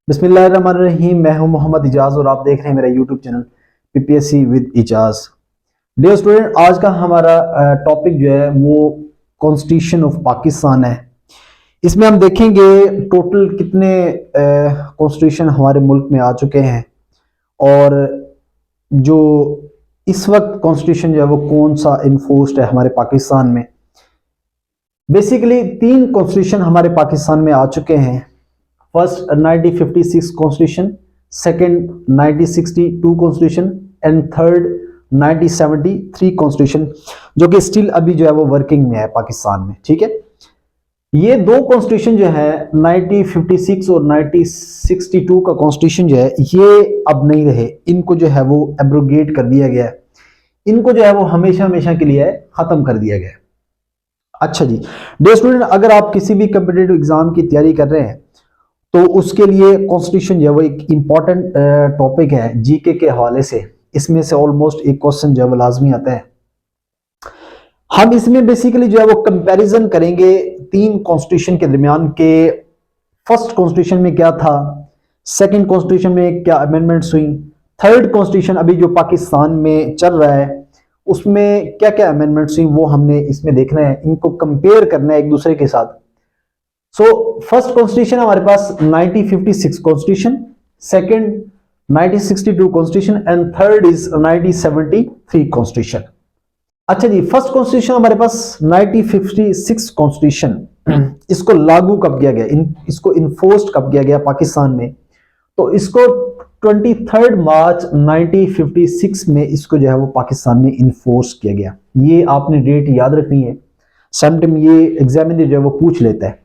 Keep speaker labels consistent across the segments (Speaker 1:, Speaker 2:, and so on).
Speaker 1: बिस्मिल्लाहिर्रहमानिर्रहीम। मैं हूं मोहम्मद इजाज और आप देख रहे हैं मेरा YouTube channel PPSC with Ijaz. Dear student, आज का हमारा टॉपिक जो है वो कॉन्स्टिट्यूशन ऑफ पाकिस्तान है। इसमें हम देखेंगे टोटल कितने कॉन्स्टिट्यूशन हमारे मुल्क में आ चुके हैं और जो इस वक्त कॉन्स्टिट्यूशन जो है वो कौन सा इन्फोर्स्ड है हमारे पाकिस्तान में। बेसिकली 3 कॉन्स्टिट्यूशन हमारे पाकिस्तान में आ चुके हैं। First 1956 constitution, second 1962 constitution and third 1973 constitution, जो कि स्टिल अभी जो है वो वर्किंग में है पाकिस्तान में। ठीक है, ये 2 कॉन्स्टिट्यूशन जो है 1956 और 1962 का कॉन्स्टिट्यूशन जो है ये अब नहीं रहे, इनको जो है वो एब्रोगेट कर दिया गया है, इनको जो है वो हमेशा हमेशा के लिए खत्म कर दिया गया है। अच्छा जी डियर स्टूडेंट, अगर आप किसी भी कॉम्पिटिटिव एग्जाम की तैयारी कर रहे हैं तो उसके लिए कॉन्स्टिट्यूशन जो है वो एक इम्पॉर्टेंट टॉपिक है जीके के हवाले से। इसमें से ऑलमोस्ट एक क्वेश्चन जो है वो लाजमी आता है। हम इसमें बेसिकली जो है वो कंपैरिजन करेंगे 3 कॉन्स्टिट्यूशन के दरमियान के फर्स्ट कॉन्स्टिट्यूशन में क्या था, सेकंड कॉन्स्टिट्यूशन में क्या अमेंडमेंट्स हुई, थर्ड कॉन्स्टिट्यूशन अभी जो पाकिस्तान में चल रहा है उसमें क्या क्या अमेंडमेंट्स हुई, वो हमने इसमें देखना है, इनको कंपेयर करना है एक दूसरे के साथ। सो फर्स्ट कॉन्स्टिट्यूशन हमारे पास 1956 constitution, second 1962 constitution and third is 1973 constitution. अच्छा जी, फर्स्ट कॉन्स्टिट्यूशन हमारे पास 1956 कॉन्स्टिट्यूशन, इसको लागू कब किया गया, इसको इन्फोर्स्ड कब किया गया पाकिस्तान में, तो इसको 23 मार्च 1956 में इसको जो है वो पाकिस्तान में इन्फोर्स किया गया। ये आपने डेट याद रखनी है, समटाइम ये एग्जामिनर जो है वो पूछ लेता है।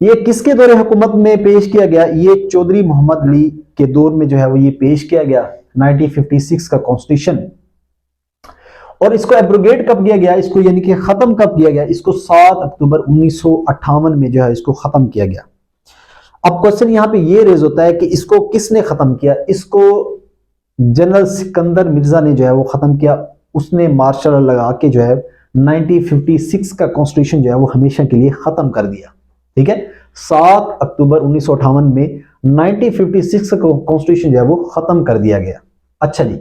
Speaker 1: ये किसके दौरे हुकूमत में पेश किया गया, ये चौधरी मोहम्मद अली के दौर में जो है वो ये पेश किया गया 1956 का कॉन्स्टिट्यूशन। और इसको एब्रोगेट कब किया गया, इसको यानी कि खत्म कब किया गया, इसको 7 अक्टूबर 1958 में जो है इसको खत्म किया गया। अब क्वेश्चन यहां पे ये रेज होता है कि इसको किसने खत्म किया, इसको जनरल सिकंदर मिर्जा ने जो है वो खत्म किया। उसने मार्शल लॉ लगा के जो है 1956 का कॉन्स्टिट्यूशन जो है वो हमेशा के लिए खत्म कर दिया। ठीक है, 7 अक्टूबर 1958 में 1956 का कॉन्स्टिट्यूशन जो है वो खत्म कर दिया गया। अच्छा जी,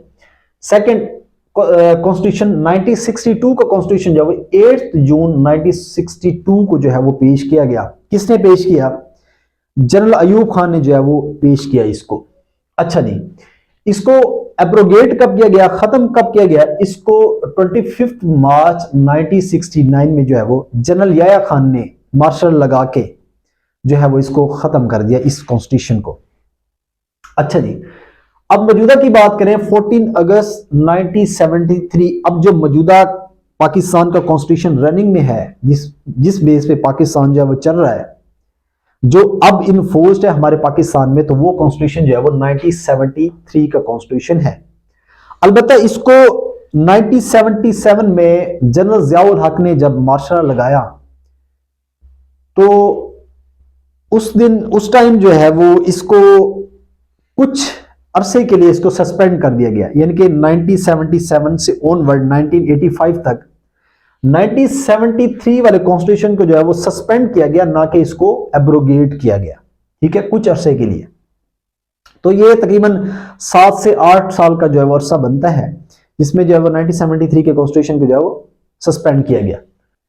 Speaker 1: सेकंड कॉन्स्टिट्यूशन 1962 का कॉन्स्टिट्यूशन जो है 8 जून 1962 को जो है वो पेश किया गया। किसने पेश किया, जनरल अयूब खान ने जो है वो पेश किया इसको। अच्छा जी, इसको एब्रोगेट कब किया गया, खत्म कब किया गया, इसको 25 मार्च 1969 में जो है वो जनरल याया खान ने मार्शल लगा के जो है वो इसको खत्म कर दिया इस कॉन्स्टिट्यूशन को। अच्छा जी, अब मौजूदा की बात करें 14 अगस्त 1973। अब जो मौजूदा पाकिस्तान का कॉन्स्टिट्यूशन रनिंग में है, जिस बेस पे पाकिस्तान जो है वो चल रहा है, जो अब इन्फोर्स्ड है हमारे पाकिस्तान में, तो वो कॉन्स्टिट्यूशन जो है वो 1973 का कॉन्स्टिट्यूशन है। अलबत्ता इसको 1977 में जनरल जियाउल हक ने जब मार्शल लगाया तो उस टाइम जो है वो इसको कुछ अरसे के लिए इसको सस्पेंड कर दिया गया, यानी कि 1977 से ऑनवर्ड 1985 तक 1973 वाले कॉन्स्टिट्यूशन को जो है वो सस्पेंड किया गया, ना कि इसको एब्रोगेट किया गया। ठीक है, कुछ अरसे के लिए। तो ये तकरीबन 7 से 8 साल का जो है वो अरसा बनता है, जिसमें जो है वो 1973 के कॉन्स्टिट्यूशन को जो है वो सस्पेंड किया गया।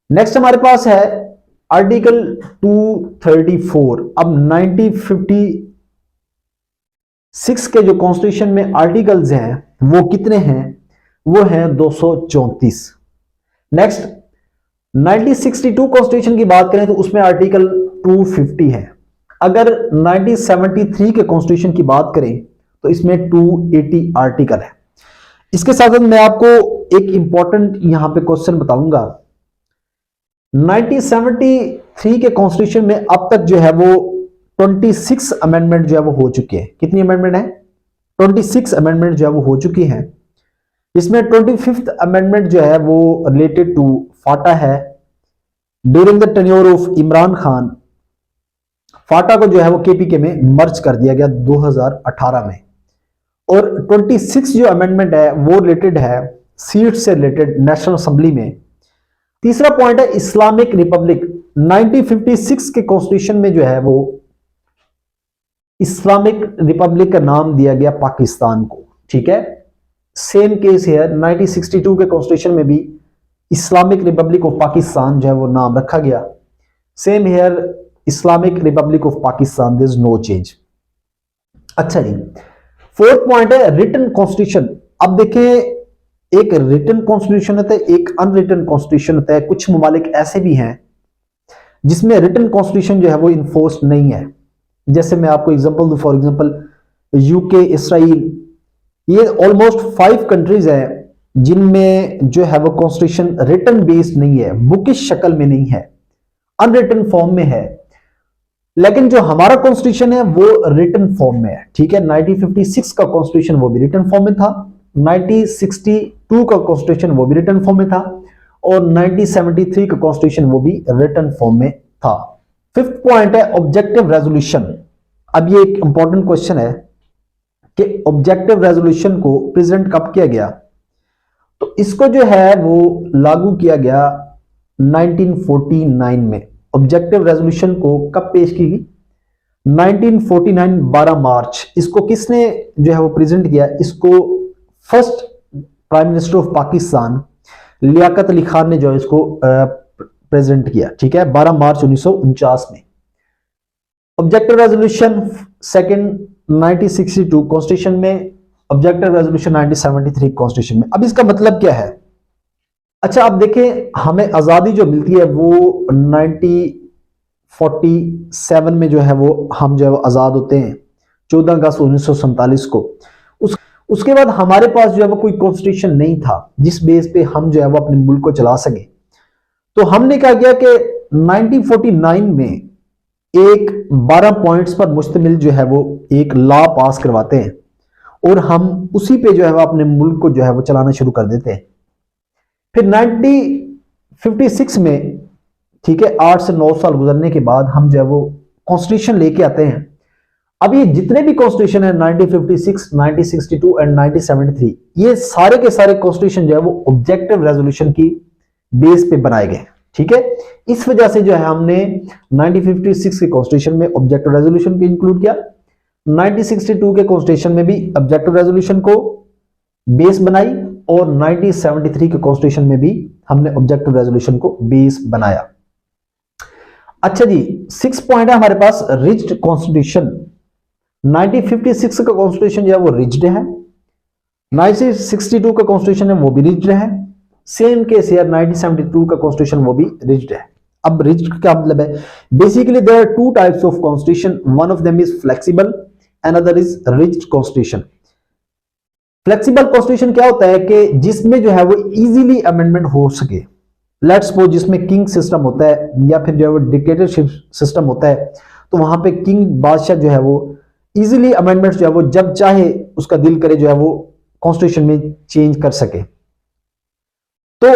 Speaker 1: नेक्स्ट हमारे पास है आर्टिकल 234। अब 1956 के जो कॉन्स्टिट्यूशन में आर्टिकल्स हैं वो कितने हैं, वो हैं 234। नेक्स्ट 1962 कॉन्स्टिट्यूशन की बात करें तो उसमें आर्टिकल 250 है। अगर 1973 के कॉन्स्टिट्यूशन की बात करें तो इसमें 280 आर्टिकल है। इसके साथ मैं आपको एक इंपॉर्टेंट यहां पे क्वेश्चन बताऊंगा। 1973 के कॉन्स्टिट्यूशन में अब तक जो है वो 26 अमेंडमेंट जो है वो हो चुके हैं। कितनी अमेंडमेंट है, 26 अमेंडमेंट जो है वो हो चुकी हैं। इसमें 25th अमेंडमेंट जो है वो रिलेटेड टू फाटा है। During the tenure of Imran Khan, FATA को जो है वो केपीके में मर्ज कर दिया गया 2018 में। और 26 जो अमेंडमेंट है वो रिलेटेड है सीट से रिलेटेड नेशनल असेंबली में। तीसरा पॉइंट है इस्लामिक रिपब्लिक। 1956 के कॉन्स्टिट्यूशन में जो है वो इस्लामिक रिपब्लिक का नाम दिया गया पाकिस्तान को, ठीक है। सेम केस है 1962 के कॉन्स्टिट्यूशन में भी इस्लामिक रिपब्लिक ऑफ पाकिस्तान जो है वो नाम रखा गया। Same here Islamic Republic of Pakistan, there is no change. अच्छा जी, फोर्थ पॉइंट है रिटन कॉन्स्टिट्यूशन। अब देखें, एक रिटन कॉन्स्टिट्यूशन होता है, एक अनरिटन कॉन्स्टिट्यूशन होता है। कुछ ममालिक ऐसे भी हैं जिसमें रिटन कॉन्स्टिट्यूशन जो है वो इन्फोर्स नहीं है। जैसे मैं आपको एग्जांपल दूं, फॉर एग्जांपल यूके, इसराइल, ये ऑलमोस्ट 5 कंट्रीज हैं जिनमें जो है वो कॉन्स्टिट्यूशन रिटन बेस्ड नहीं है, बुकिश शक्ल में नहीं है, अनरिटन फॉर्म में है। लेकिन जो हमारा कॉन्स्टिट्यूशन है वो रिटन फॉर्म में है, ठीक है। 1956 का कॉन्स्टिट्यूशन वो भी रिटन फॉर्म में था, 1962 का कॉन्स्टिट्यूशन वो भी रिटन फॉर्म में था, और 1973 का कॉन्स्टिट्यूशन वो भी रिटन फॉर्म में था। फिफ्थ पॉइंट है ऑब्जेक्टिव रेजोल्यूशन। अब ये एक इंपॉर्टेंट क्वेश्चन है कि ऑब्जेक्टिव रेजोल्यूशन को प्रेजेंट कब किया गया। तो इसको जो है वो लागू किया गया 1949 में। ऑब्जेक्टिव रेजोल्यूशन को कब पेश की गई? 1949, 12 मार्च। इसको किसने जो है वो प्रेजेंट किया? इसको first prime minister of Pakistan Liaquat Ali Khan ने जो है इसको प्रेजेंट किया, ठीक है, 12 मार्च 1949 में। ऑब्जेक्टिव रेजोल्यूशन सेकंड 1962 कॉन्स्टिट्यूशन में, ऑब्जेक्टिव रेजोल्यूशन 1973 कॉन्स्टिट्यूशन में। अब इसका मतलब क्या है? अच्छा, आप देखें, हमें आजादी जो मिलती है वो 1947 में जो है वो हम जो है वो आजाद होते हैं, 14 अगस्त 1947 को। उसके बाद हमारे पास जो है वो कोई कॉन्स्टिट्यूशन नहीं था जिस बेस पे हम जो है वो अपने मुल्क को चला सके। तो हमने क्या किया कि 1949 में एक 12 पॉइंट्स पर मुश्तमिल जो है वो एक लॉ पास करवाते हैं और हम उसी पे जो है वो अपने मुल्क को जो है वो चलाना शुरू कर देते हैं। फिर 1956 में, ठीक है, 8 से 9 साल गुजरने के बाद हम जो है वो कॉन्स्टिट्यूशन लेके आते हैं। अब ये जितने भी कॉन्स्टिट्यूशन है 1956, 1962 एंड 1973, ये सारे के सारे कॉन्स्टिट्यूशन जो है वो ऑब्जेक्टिव रेजोल्यूशन की बेस पे बनाए गए, ठीक है। इस वजह से जो है हमने 1956 के कॉन्स्टिट्यूशन में ऑब्जेक्टिव रेजोल्यूशन को इंक्लूड किया, 1962 के कॉन्स्टिट्यूशन में भी ऑब्जेक्टिव रेजोल्यूशन को बेस बनाई, और 1973 के कॉन्स्टिट्यूशन में भी हमने ऑब्जेक्टिव रेजोल्यूशन को बेस बनाया। अच्छा जी, 6 पॉइंट है हमारे पास रिज्ड कॉन्स्टिट्यूशन। 1956 का कॉन्स्टिट्यूशन जो है वो रिज्ड है, 1962 का कॉन्स्टिट्यूशन है वो भी रिज्ड है। सेम केस है 1972 का कॉन्स्टिट्यूशन वो भी रिज्ड है। अब रिज्ड का क्या मतलब है? Basically there are 2 types of constitution, one of them is flexible, another is rigid constitution. Flexible constitution क्या होता है कि जिसमें जो है वो इजीली अमेंडमेंट हो सके। लेट्स सपोज जिसमें किंग सिस्टम होता है या फिर जो है वो डिक्टेटरशिप सिस्टम होता है, तो वहां पे किंग बादशाह जो है वो इजीली अमेंडमेंट जो है वो जब चाहे उसका दिल करे जो है वो कॉन्स्टिट्यूशन में चेंज कर सके। तो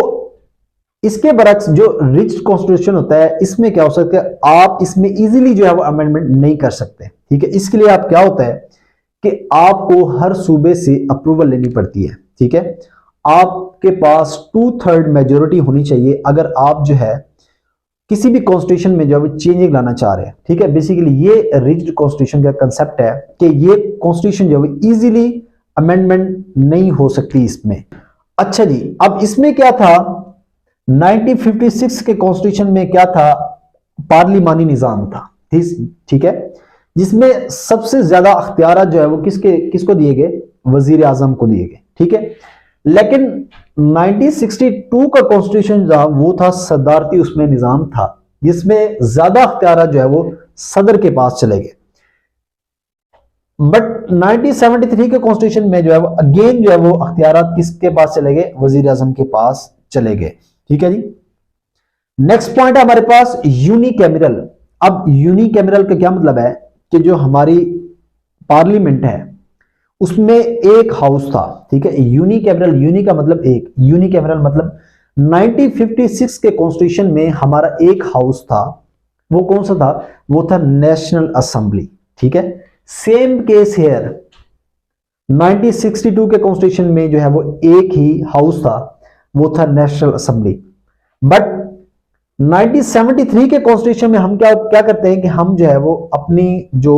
Speaker 1: इसके बरक्स जो रिज्ड कॉन्स्टिट्यूशन होता है, इसमें क्या हो सकता है, आप इसमें इजीली जो है वो अमेंडमेंट नहीं कर सकते, ठीक है। इसके लिए आप क्या होता है कि आपको हर सूबे से अप्रूवल लेनी पड़ती है, ठीक है। आपके पास 2/3 मेजोरिटी होनी चाहिए अगर आप जो है किसी भी कॉन्स्टिट्यूशन में जो है चेंजिंग लाना चाह रहे हैं, ठीक है। बेसिकली ये रिज्ड कॉन्स्टिट्यूशन का कंसेप्ट है कि ये कॉन्स्टिट्यूशन जो है इजीली अमेंडमेंट नहीं हो सकती इसमें। अच्छा जी, अब इसमें क्या था, 1956 के कॉन्स्टिट्यूशन में क्या था, पार्लिमानी निजाम था, ठीक है, जिसमें सबसे ज्यादा अख्तियार जो है वो किसको दिए गए? वजीर आजम को दिए गए, ठीक है। लेकिन 1962 का कॉन्स्टिट्यूशन वो था सदारती, उसमें निजाम था जिसमें ज्यादा अख्तियार जो है वो सदर के पास चले गए। बट 1973 के कॉन्स्टिट्यूशन में जो है वो अगेन जो है वो अख्तियार किसके पास चले गए? वजीर आजम के पास चले गए, ठीक है जी। नेक्स्ट पॉइंट है हमारे पास यूनिकैमरल। अब यूनिकैमरल का क्या मतलब है कि जो हमारी पार्लियामेंट है उसमें एक हाउस था, ठीक है। यूनिकैमरल, यूनि का मतलब एक, यूनिकैमरल मतलब 1956 के कॉन्स्टिट्यूशन में हमारा एक हाउस था। वो कौन सा था? वो था नेशनल असेंबली, ठीक है। सेम केस हेयर 1962 के कॉन्स्टिट्यूशन में जो है वो एक ही हाउस था, वो था नेशनल असेंबली। बट 1973 के कॉन्स्टिट्यूशन में हम क्या करते हैं कि हम जो है वो अपनी जो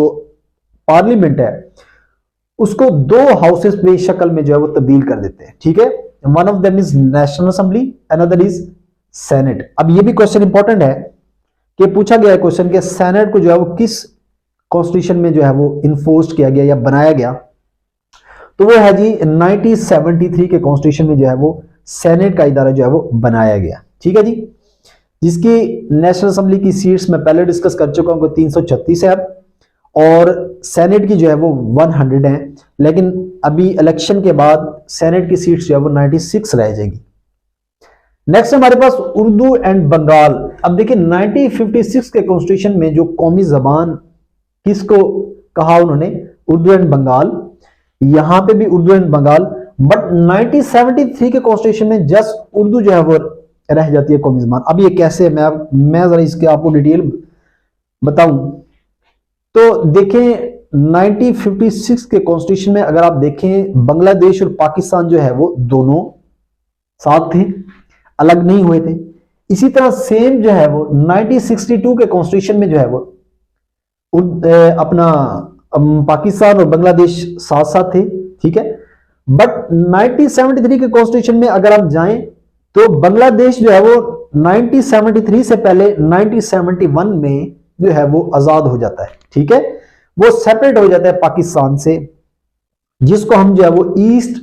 Speaker 1: पार्लियामेंट है उसको दो हाउसेस में शक्ल में जो है वो तब्दील कर देते हैं, ठीक है। One of them is national assembly, another is senate. अब ये भी क्वेश्चन इंपॉर्टेंट है कि पूछा गया है क्वेश्चन के सेनेट को जो है वो किस कॉन्स्टिट्यूशन में जो है वो इन्फोर्स किया गया या बनाया गया, तो वो है जी 1973 के कॉन्स्टिट्यूशन में जो है वो सेनेट का इदारा जो है वो बनाया गया, ठीक है जी। जिसकी नेशनल असेंबली की सीट्स में पहले डिस्कस कर चुका हूं, 336 है अब, और सेनेट की जो है वो 100 है, लेकिन अभी इलेक्शन के बाद सेनेट की सीट्स जो है वो 96 रह जाएगी। नेक्स्ट हमारे पास उर्दू एंड बंगाल। अब देखिए 1956 के कॉन्स्टिट्यूशन में जो कौमी जबान किसको कहा उन्होंने, उर्दू एंड बंगाल, यहां पे भी उर्दू एंड बंगाल, बट 1973 के कॉन्स्टिट्यूशन में जस्ट उर्दू जो है वो रह जाती है कौमी जबान। अब ये कैसे, मैं जरा इसके आपको डिटेल बताऊं तो देखें 1956 के कॉन्स्टिट्यूशन में अगर आप देखें बांग्लादेश और पाकिस्तान जो है वो दोनों साथ थे, अलग नहीं हुए थे। इसी तरह सेम जो है वो 1962 के कॉन्स्टिट्यूशन में जो है वो अपना पाकिस्तान और बांग्लादेश साथ साथ थे, ठीक है। बट 1973 के कॉन्स्टिट्यूशन में अगर हम जाएं तो बांग्लादेश जो है वो 1973 से पहले 1971 में जो है वो आजाद हो जाता है, ठीक है। वो सेपरेट हो जाता है पाकिस्तान से, जिसको हम जो है वो ईस्ट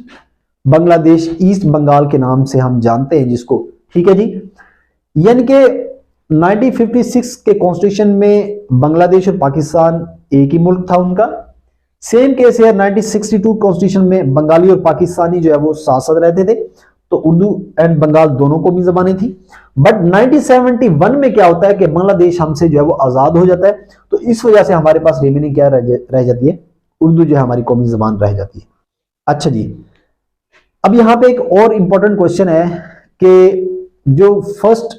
Speaker 1: बांग्लादेश, ईस्ट बंगाल के नाम से हम जानते हैं जिसको, ठीक है जी। यानी कि 1956 के कॉन्स्टिट्यूशन में बांग्लादेश और पाकिस्तान एक ही मुल्क था उनका। सेम केस है 1962 कॉन्स्टिट्यूशन में बंगाली और पाकिस्तानी जो है वो साथ साथ रहते थे, तो उर्दू एंड बंगाल दोनों कौमी जबानें थी। बट 1971 में क्या होता है कि बांग्लादेश हमसे जो है वो आजाद हो जाता है, तो इस वजह से हमारे पास रिमेनिंग क्या रह जाती है, उर्दू जो है हमारी कौमी जबान रह जाती है। अच्छा जी, अब यहां पे एक और इंपॉर्टेंट क्वेश्चन है कि जो फर्स्ट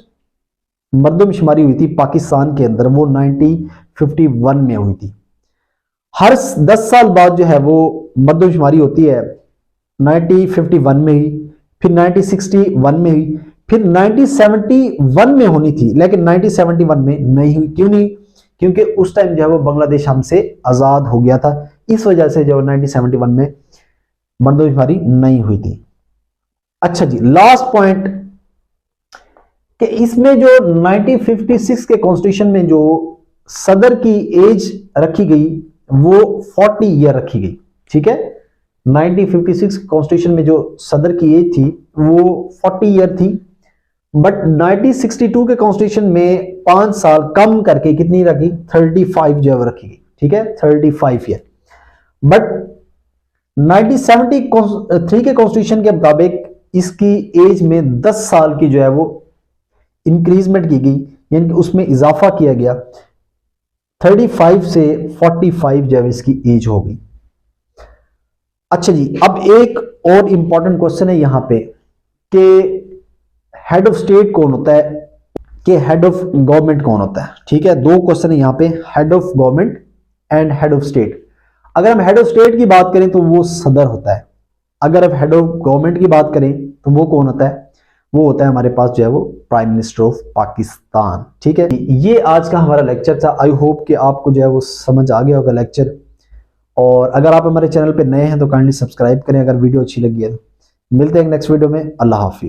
Speaker 1: मर्दमशुमारी हुई थी पाकिस्तान के अंदर वो 1951 में हुई थी। हर 10 साल बाद जो है वो मर्दमशुमारी होती है। 1951 में हुई, फिर 1961 में हुई, फिर 1971 में होनी थी, लेकिन 1971 में नहीं हुई। क्यों नहीं? क्योंकि उस टाइम जो है वो बांग्लादेश हमसे आजाद हो गया था, इस वजह से जो 1971 में मर्दमशुमारी नहीं हुई थी। अच्छा जी, लास्ट पॉइंट कि इसमें जो 1956 के कॉन्स्टिट्यूशन में जो सदर की एज रखी गई वो 40 ईयर रखी गई, ठीक है। 1956 कॉन्स्टिट्यूशन में जो सदर की एज थी वो 40 ईयर थी, बट 1962 के कॉन्स्टिट्यूशन में 5 साल कम करके कितनी रखी, 35 जो है रखी गई, ठीक है, 35 ईयर। बट 1973 के कॉन्स्टिट्यूशन के मुताबिक इसकी एज में 10 साल की जो है वो इंक्रीजमेंट की गई, यानी कि उसमें इजाफा किया गया, 35 से 45 जो है इसकी एज होगी। अच्छा जी, अब एक और इंपॉर्टेंट क्वेश्चन है यहां पे कि हेड ऑफ स्टेट कौन होता है, कि हेड ऑफ गवर्नमेंट कौन होता है, ठीक है। दो क्वेश्चन है यहां पे, head of government and head of state. अगर हम हेड ऑफ स्टेट की बात करें तो वो सदर होता है, अगर हम हेड ऑफ गवर्नमेंट की बात करें तो वो कौन होता है, वो होता है हमारे पास जो है वो प्राइम मिनिस्टर ऑफ पाकिस्तान, ठीक है। ये आज का हमारा लेक्चर था। आई होप कि आपको जो है वो समझ आ गया होगा लेक्चर, और अगर आप हमारे चैनल पे नए हैं तो काइंडली सब्सक्राइब करें अगर वीडियो अच्छी लगी है। मिलते हैं नेक्स्ट वीडियो में। अल्लाह हाफिज।